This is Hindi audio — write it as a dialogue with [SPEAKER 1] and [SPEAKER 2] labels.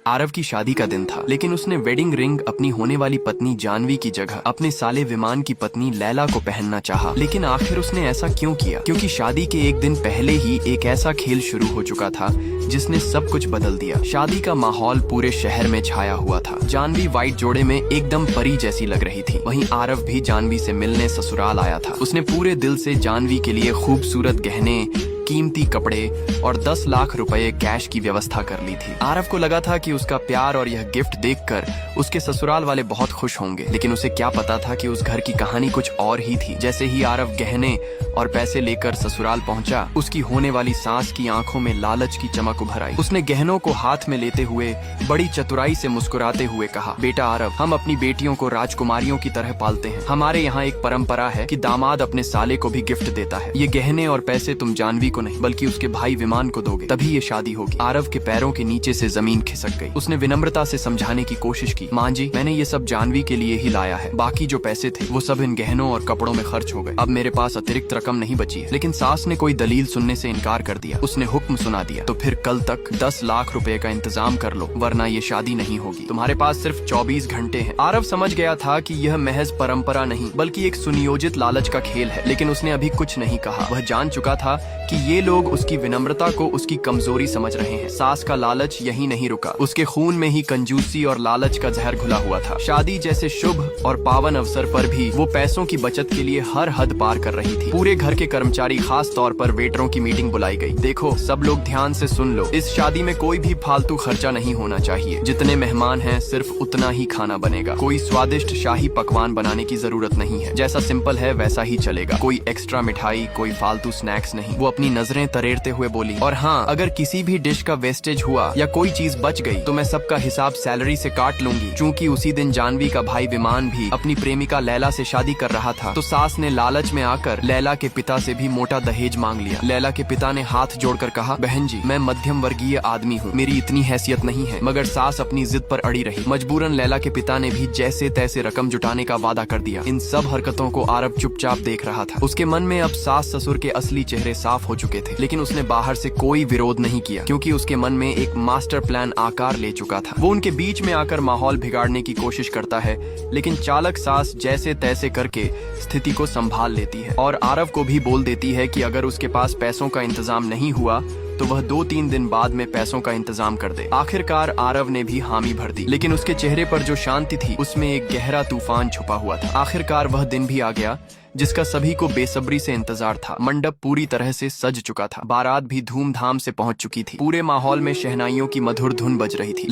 [SPEAKER 1] आरव की शादी का दिन था, लेकिन उसने वेडिंग रिंग अपनी होने वाली पत्नी जानवी की जगह अपने साले विमान की पत्नी लैला को पहनना चाहा। लेकिन आखिर उसने ऐसा क्यों किया? क्योंकि शादी के एक दिन पहले ही एक ऐसा खेल शुरू हो चुका था जिसने सब कुछ बदल दिया। शादी का माहौल पूरे शहर में छाया हुआ था। जानवी व्हाइट जोड़े में एकदम परी जैसी लग रही थी। वहीं आरव भी जानवी से मिलने ससुराल आया था। उसने पूरे दिल से जानवी के लिए खूबसूरत गहने, कीमती कपड़े और 10 लाख रुपए कैश की व्यवस्था कर ली थी। आरव को लगा था कि उसका प्यार और यह गिफ्ट देखकर उसके ससुराल वाले बहुत खुश होंगे, लेकिन उसे क्या पता था कि उस घर की कहानी कुछ और ही थी। जैसे ही आरव गहने और पैसे लेकर ससुराल पहुंचा, उसकी होने वाली सास की आंखों में लालच की चमक उभर आई। उसने गहनों को हाथ में लेते हुए बड़ी चतुराई से मुस्कुराते हुए कहा, बेटा आरव, हम अपनी बेटियों को राजकुमारियों की तरह पालते हैं। हमारे यहाँ एक परंपरा है कि दामाद अपने साले को भी गिफ्ट देता है। ये गहने और पैसे तुम जानवी को नहीं बल्कि उसके भाई विमान को दोगे, तभी ये शादी होगी। आरव के पैरों के नीचे से जमीन खिसक गई। उसने विनम्रता से समझाने की कोशिश की, माँ जी, मैंने ये सब जानवी के लिए ही लाया है। बाकी जो पैसे थे वो सब इन गहनों और कपड़ों में खर्च हो गए। अब मेरे पास अतिरिक्त रकम नहीं बची है। लेकिन सास ने कोई दलील सुनने से इनकार कर दिया। उसने हुक्म सुना दिया, तो फिर कल तक 10 लाख रुपए का इंतजाम कर लो, वरना ये शादी नहीं होगी। तुम्हारे पास सिर्फ 24 घंटे हैं। आरव समझ गया था कि यह महज परंपरा नहीं बल्कि एक सुनियोजित लालच का खेल है, लेकिन उसने अभी कुछ नहीं कहा। वह जान चुका था कि ये लोग उसकी विनम्रता को उसकी कमजोरी समझ रहे हैं। सास का लालच यही नहीं रुका, उसके खून में ही कंजूसी और लालच का जहर घुला हुआ था। शादी जैसे शुभ और पावन अवसर पर भी वो पैसों की बचत के लिए हर हद पार कर रही थी। पूरे घर के कर्मचारी, खास तौर पर वेटरों की मीटिंग बुलाई गई। देखो सब लोग ध्यान से सुन लो, इस शादी में कोई भी फालतू खर्चा नहीं होना चाहिए। जितने मेहमान हैं सिर्फ उतना ही खाना बनेगा। कोई स्वादिष्ट शाही पकवान बनाने की जरूरत नहीं है। जैसा सिंपल है वैसा ही चलेगा। कोई एक्स्ट्रा मिठाई, कोई फालतू स्नैक्स नहीं। वो अपनी नजरें तरेरते हुए बोली, और हाँ, अगर किसी भी डिश का वेस्टेज हुआ या कोई चीज बच गई तो मैं सबका हिसाब सैलरी से काट लूंगी। चूंकि उसी दिन जानवी का भाई विमान भी अपनी प्रेमिका लैला से शादी कर रहा था, तो सास ने लालच में आकर लैला के पिता से भी मोटा दहेज मांग लिया। लैला के पिता ने हाथ जोड़कर कहा, बहन जी, मैं मध्यम वर्गीय आदमी हूँ, मेरी इतनी हैसियत नहीं है। मगर सास अपनी जिद पर अड़ी रही। मजबूरन लैला के पिता ने भी जैसे तैसे रकम जुटाने का वादा कर दिया। इन सब हरकतों को आरव चुपचाप देख रहा था। उसके मन में अब सास ससुर के असली चेहरे साफ हो चुके थे, लेकिन उसने बाहर से कोई विरोध नहीं किया, क्योंकि उसके मन में एक मास्टर प्लान आकार ले चुका था। वो उनके बीच में आकर माहौल बिगाड़ने की कोशिश करता है, लेकिन चालक सास जैसे तैसे करके स्थिति को संभाल लेती है और आरव को भी बोल देती है कि अगर उसके पास पैसों का इंतजाम नहीं हुआ तो वह 2-3 दिन बाद में पैसों का इंतजाम कर दे। आखिरकार आरव ने भी हामी भर दी, लेकिन उसके चेहरे पर जो शांति थी उसमें एक गहरा तूफान छुपा हुआ था। आखिरकार वह दिन भी आ गया जिसका सभी को बेसब्री से इंतजार था। मंडप पूरी तरह से सज चुका था। बारात भी धूमधाम से पहुंच चुकी थी। पूरे माहौल में शहनाइयों की मधुर धुन बज रही थी।